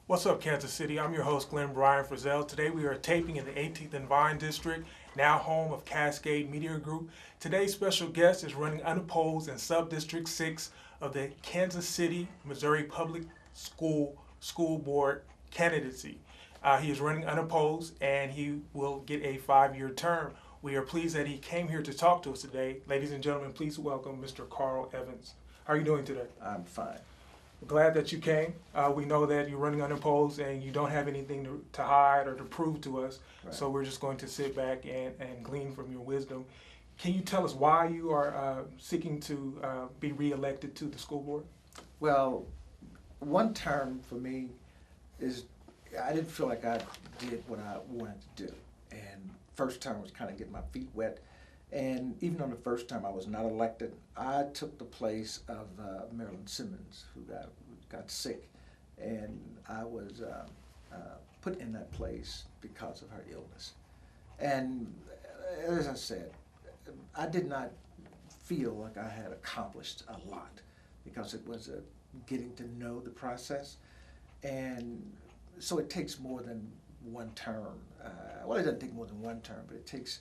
What's up, Kansas City? I'm your host, Glenn Bryan Frizzell. Today we are taping in the 18th and Vine District, now home of Cascade Media Group. Today's special guest is running unopposed in Sub-District 6 of the Kansas City, Missouri Public School Board candidacy. He is running unopposed and he will get a 5-year term. We are pleased that he came here to talk to us today. Ladies and gentlemen, please welcome Mr. Carl Evans. How are you doing today? I'm fine. Glad that you came. We know that you're running unopposed and you don't have anything to hide or to prove to us. Right. So we're just going to sit back and glean from your wisdom. Can you tell us why you are seeking to be reelected to the school board? Well, one term for me is I didn't feel like I did what I wanted to do. And first term was kind of getting my feet wet. And even on the first term I was not elected, I took the place of Marilyn Simmons, who got sick. And I was put in that place because of her illness. And as I said, I did not feel like I had accomplished a lot because it was getting to know the process. And so it takes more than one term. Well, it doesn't take more than one term, but it takes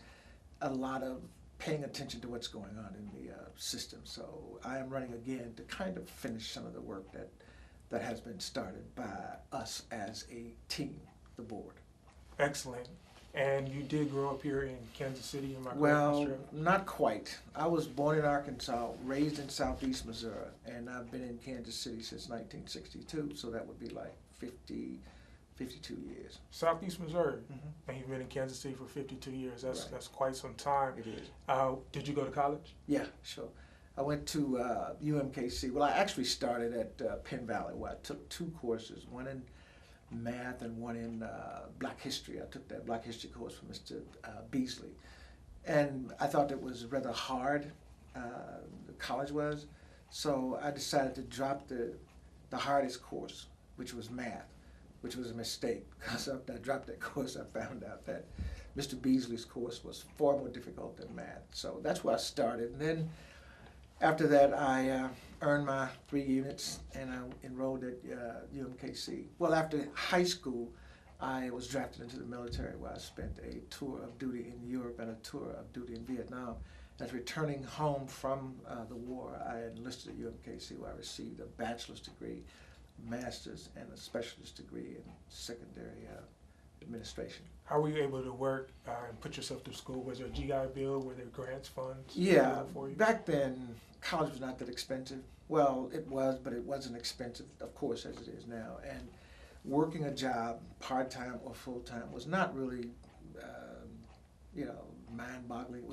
a lot of paying attention to what's going on in the system. So I am running again to kind of finish some of the work that has been started by us as a team, the board. Excellent. And you did grow up here in Kansas City, am I correct, Well, Mr. Evans? not quite. I was born in Arkansas, raised in southeast Missouri, and I've been in Kansas City since 1962, so that would be like 52 years. Southeast Missouri, Mm-hmm. and you've been in Kansas City for 52 years. That's Right. that's quite some time. It is. Did you go to college? Yeah, sure. I went to UMKC. Well, I actually started at Penn Valley, where I took 2 courses, one in math and one in Black History. I took that Black History course from Mr. Beasley. And I thought it was rather hard, the college was, so I decided to drop the hardest course, which was math, which was a mistake, because after I dropped that course, I found out that Mr. Beasley's course was far more difficult than math. So that's where I started. And then after that, I earned my 3 units and I enrolled at UMKC. Well, after high school, I was drafted into the military, where I spent a tour of duty in Europe and a tour of duty in Vietnam. As returning home from the war, I enlisted at UMKC, where I received a bachelor's degree, master's, and a specialist degree in secondary administration. How were you able to work and put yourself through school? Was there a GI Bill? Were there grants, funds? Yeah, available for you? back then, college was not that expensive. Well, it was, but it wasn't expensive, of course, as it is now. And working a job, part-time or full-time, was not really, mind-boggling.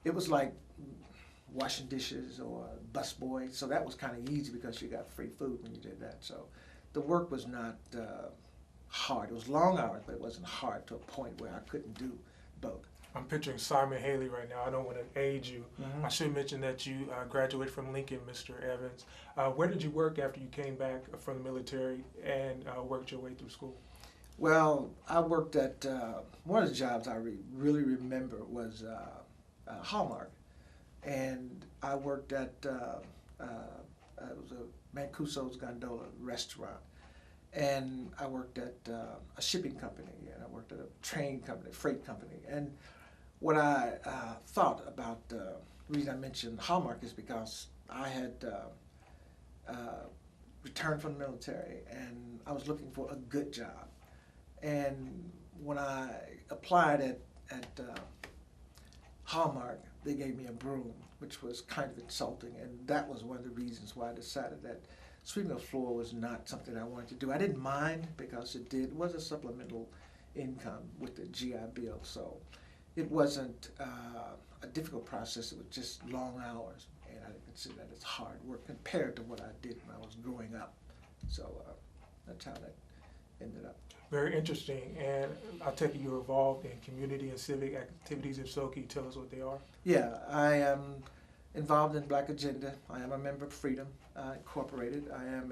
It was like washing dishes or busboy. So that was kind of easy because you got free food when you did that. So the work was not hard. It was long hours, but it wasn't hard to a point where I couldn't do both. I'm picturing Simon Haley right now. I don't want to age you. Mhm. I should mention that you graduated from Lincoln, Mr. Evans. Where did you work after you came back from the military and worked your way through school? Well, I worked at, one of the jobs I really remember was Hallmark. And I worked at, it was a Mancuso's Gondola restaurant. And I worked at a shipping company, and I worked at a train company, freight company. And what I thought about the reason I mentioned Hallmark is because I had returned from the military, and I was looking for a good job. And when I applied at Hallmark, they gave me a broom, which was kind of insulting, and that was one of the reasons why I decided that sweeping the floor was not something I wanted to do. I didn't mind because it was a supplemental income with the GI Bill, so it wasn't a difficult process. It was just long hours, and I consider that as hard work compared to what I did when I was growing up. So that's how that ended up. Very interesting. And I take it you're involved in community and civic activities. If so, can you tell us what they are? Yeah, I am involved in Black Agenda. I am a member of Freedom Incorporated. I am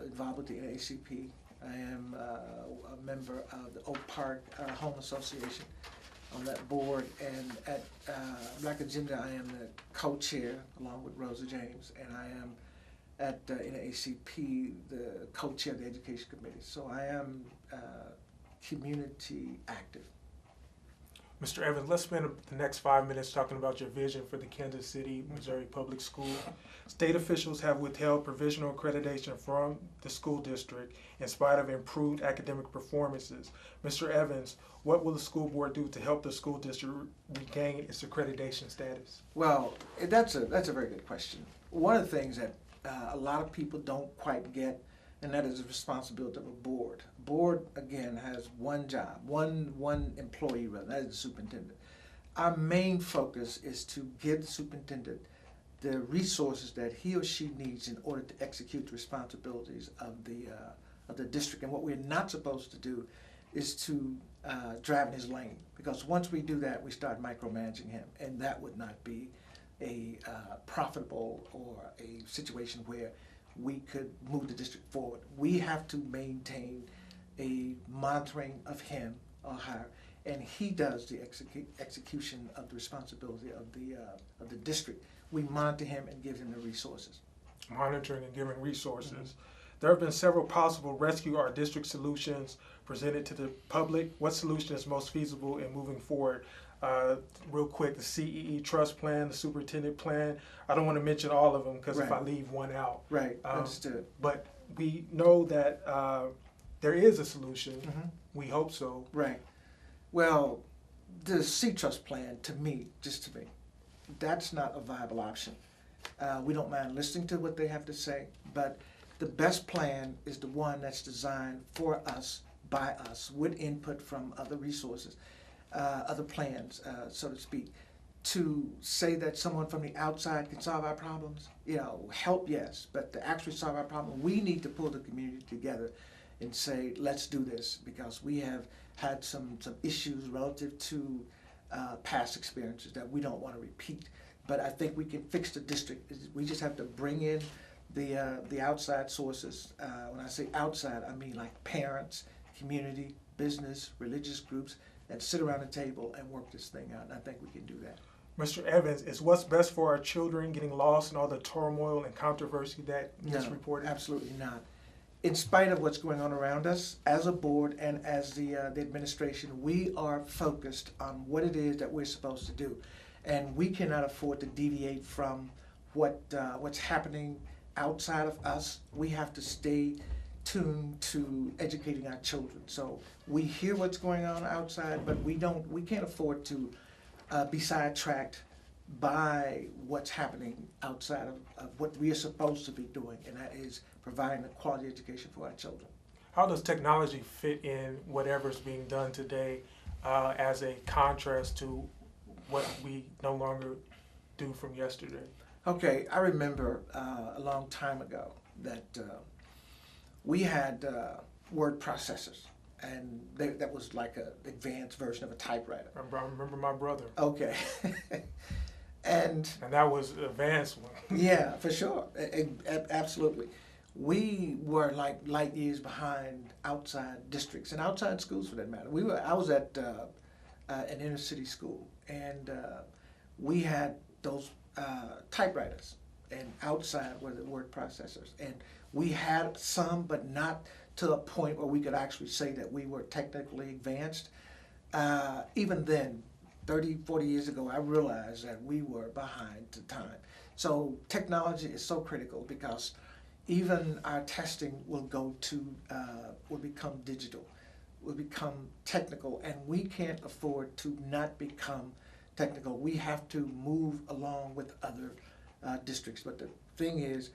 involved with the NAACP. I am a member of the Oak Park Home Association on that board. And at Black Agenda, I am the co-chair along with Rosa James, and I am at NAACP, the co-chair of the Education Committee. So I am community active. Mr. Evans, let's spend the next 5 minutes talking about your vision for the Kansas City, Missouri Public School. State officials have withheld provisional accreditation from the school district in spite of improved academic performances. Mr. Evans, what will the school board do to help the school district regain its accreditation status? Well, that's a very good question. One of the things that a lot of people don't quite get, and that is the responsibility of a board. A board, again, has one job, one employee, rather, that is the superintendent. Our main focus is to give the superintendent the resources that he or she needs in order to execute the responsibilities of the district. And what we're not supposed to do is to drive in his lane, because once we do that, we start micromanaging him, and that would not be a profitable or a situation where we could move the district forward. We have to maintain a monitoring of him or her, and he does the execution of the responsibility of the district. We monitor him and give him the resources. Monitoring and giving resources. There have been several possible rescue our district solutions presented to the public. What solution is most feasible in moving forward? Real quick, the CEE trust plan, the superintendent plan. I don't want to mention all of them because if I leave one out. Right, understood. But we know that there is a solution. We hope so. Right. Well, the C-Trust plan, to me, that's not a viable option. We don't mind listening to what they have to say, but the best plan is the one that's designed for us, by us, with input from other resources, other plans, so to speak. To say that someone from the outside can solve our problems, help, yes, but to actually solve our problem, we need to pull the community together and say, let's do this, because we have had some issues relative to past experiences that we don't want to repeat. But I think we can fix the district. We just have to bring in the outside sources. When I say outside, I mean like parents, community, business, religious groups, and sit around the table and work this thing out. And I think we can do that. Mr. Evans, is what's best for our children getting lost in all the turmoil and controversy that is reported? Absolutely not. In spite of what's going on around us, as a board and as the administration, we are focused on what it is that we're supposed to do. And we cannot afford to deviate from what's happening outside of us. We have to stay tuned to educating our children. So we hear what's going on outside, but we can't afford to be sidetracked by what's happening outside of what we are supposed to be doing, and that is providing a quality education for our children. How does technology fit in whatever's being done today as a contrast to what we no longer do from yesterday? Okay, I remember a long time ago that we had word processors, and that was like an advanced version of a typewriter. I remember my brother. Okay. And that was an advanced one. Yeah, for sure. Absolutely. We were like light years behind outside districts and outside schools for that matter. I was at an inner city school, and we had those typewriters, and outside were the word processors. And we had some, but not to a point where we could actually say that we were technically advanced. Even then, 30, 40 years ago, I realized that we were behind the time. So technology is so critical, because even our testing will become digital, will become technical, and we can't afford to not become technical. We have to move along with other districts. But the thing is,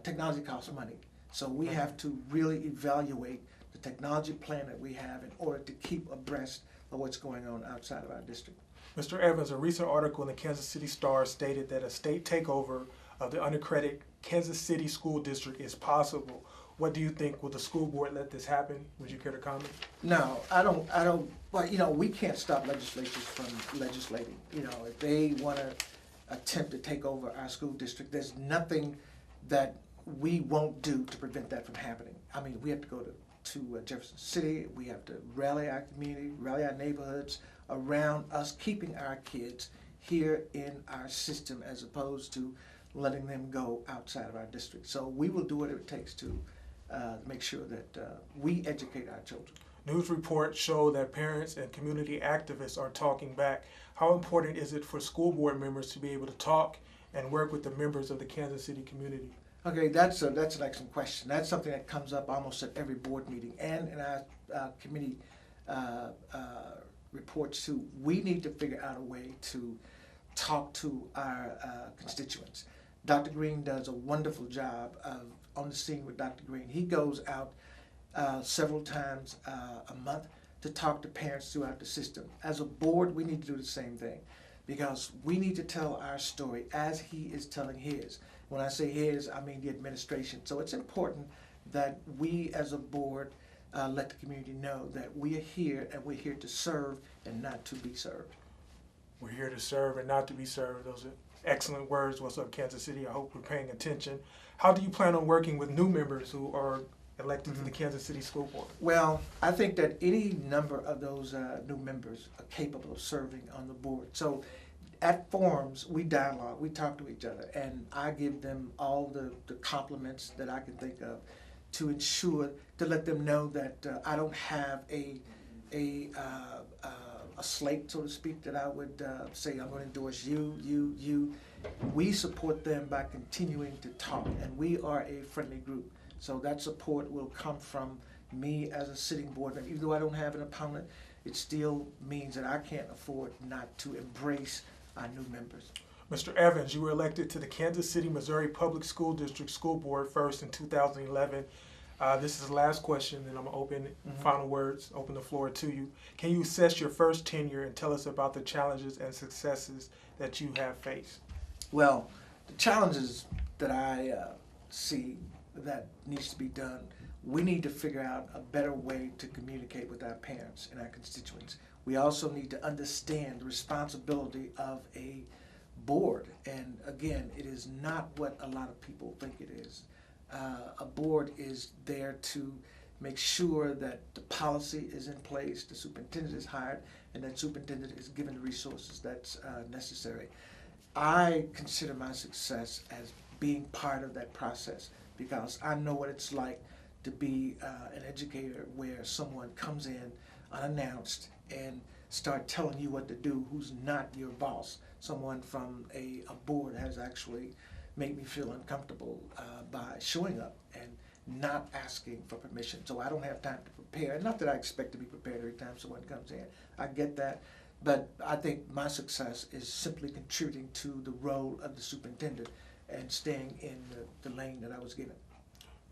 technology costs money. So we have to really evaluate the technology plan that we have in order to keep abreast of what's going on outside of our district. Mr. Evans, a recent article in the Kansas City Star stated that a state takeover of the unaccredited Kansas City School District is possible. What do you think? Will the school board let this happen? Would you care to comment? No, I don't. Well, we can't stop legislatures from legislating. If they want to attempt to take over our school district, there's nothing that we won't do to prevent that from happening. I mean, we have to go to Jefferson City. We have to rally our community, rally our neighborhoods around us keeping our kids here in our system, as opposed to letting them go outside of our district. So we will do whatever it takes to make sure that we educate our children. News reports show that parents and community activists are talking back. How important is it for school board members to be able to talk and work with the members of the Kansas City community? Okay, that's an excellent question. That's something that comes up almost at every board meeting and in our committee reports too. We need to figure out a way to talk to our constituents. Dr. Green does a wonderful job of On the Scene with Dr. Green. He goes out several times a month to talk to parents throughout the system. As a board, we need to do the same thing because we need to tell our story as he is telling his. When I say his, I mean the administration. So it's important that we as a board let the community know that we are here and we're here to serve and not to be served. We're here to serve and not to be served. Those are excellent words. What's up, Kansas City? I hope we're paying attention. How do you plan on working with new members who are elected to the Kansas City School Board? Well, I think that any number of those new members are capable of serving on the board. So at forums, we dialogue, we talk to each other, and I give them all the compliments that I can think of to ensure, to let them know that I don't have a slate, so to speak, that I would say I'm going to endorse you. We support them by continuing to talk, and we are a friendly group. So that support will come from me as a sitting board member. Even though I don't have an opponent, it still means that I can't afford not to embrace our new members. Mr. Evans, you were elected to the Kansas City, Missouri Public School District School Board first in 2011. This is the last question, and I'm going to open final words, open the floor to you. Can you assess your first tenure and tell us about the challenges and successes that you have faced? Well, the challenges that I see that needs to be done, we need to figure out a better way to communicate with our parents and our constituents. We also need to understand the responsibility of a board. And again, it is not what a lot of people think it is. A board is there to make sure that the policy is in place, the superintendent is hired, and that superintendent is given the resources that's necessary. I consider my success as being part of that process because I know what it's like to be an educator where someone comes in unannounced and start telling you what to do who's not your boss. Someone from a board has actually made me feel uncomfortable by showing up and not asking for permission. So I don't have time to prepare. Not that I expect to be prepared every time someone comes in. I get that. But I think my success is simply contributing to the role of the superintendent and staying in the lane that I was given.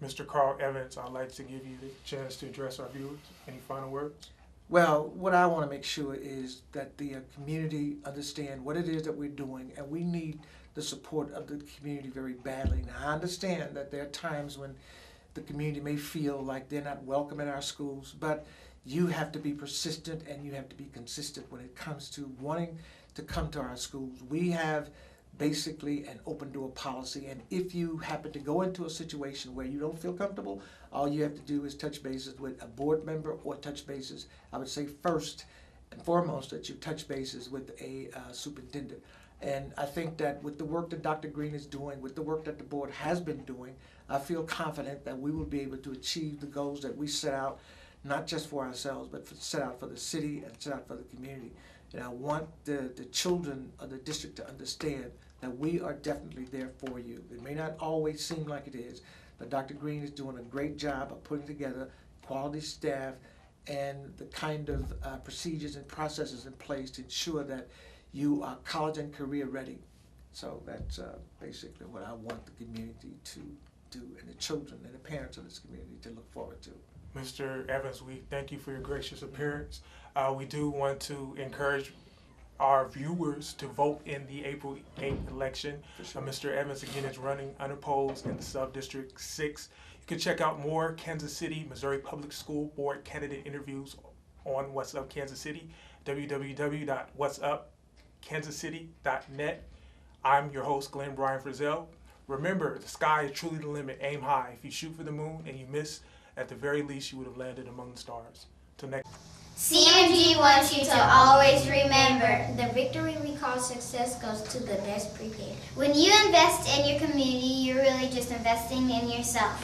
Mr. Carl Evans, I'd like to give you the chance to address our viewers. Any final words? Well, what I want to make sure is that the community understand what it is that we're doing, and we need the support of the community very badly. Now, I understand that there are times when the community may feel like they're not welcome in our schools, but you have to be persistent and you have to be consistent when it comes to wanting to come to our schools. We have basically an open door policy, and if you happen to go into a situation where you don't feel comfortable, all you have to do is touch bases with a board member or touch bases. I would say first and foremost that you touch bases with a superintendent. And I think that with the work that Dr. Green is doing, with the work that the board has been doing, I feel confident that we will be able to achieve the goals that we set out, not just for ourselves, but set out for the city and set out for the community. And I want the children of the district to understand that we are definitely there for you. It may not always seem like it is, but Dr. Green is doing a great job of putting together quality staff and the kind of procedures and processes in place to ensure that you are college and career ready. So that's basically what I want the community to do, and the children and the parents of this community to look forward to. Mr. Evans, we thank you for your gracious appearance. We do want to encourage our viewers to vote in the April 8th election. Sure. Mr. Evans, again, is running unopposed in the Sub-District 6. You can check out more Kansas City, Missouri Public School Board candidate interviews on What's Up Kansas City, www.whatsupkansascity.net. I'm your host, Glenn Bryan Frizzell. Remember, the sky is truly the limit. Aim high. If you shoot for the moon and you miss, at the very least, you would have landed among the stars. Till next. CMG wants you to always remember, the victory we call success goes to the best prepared. When you invest in your community, you're really just investing in yourself.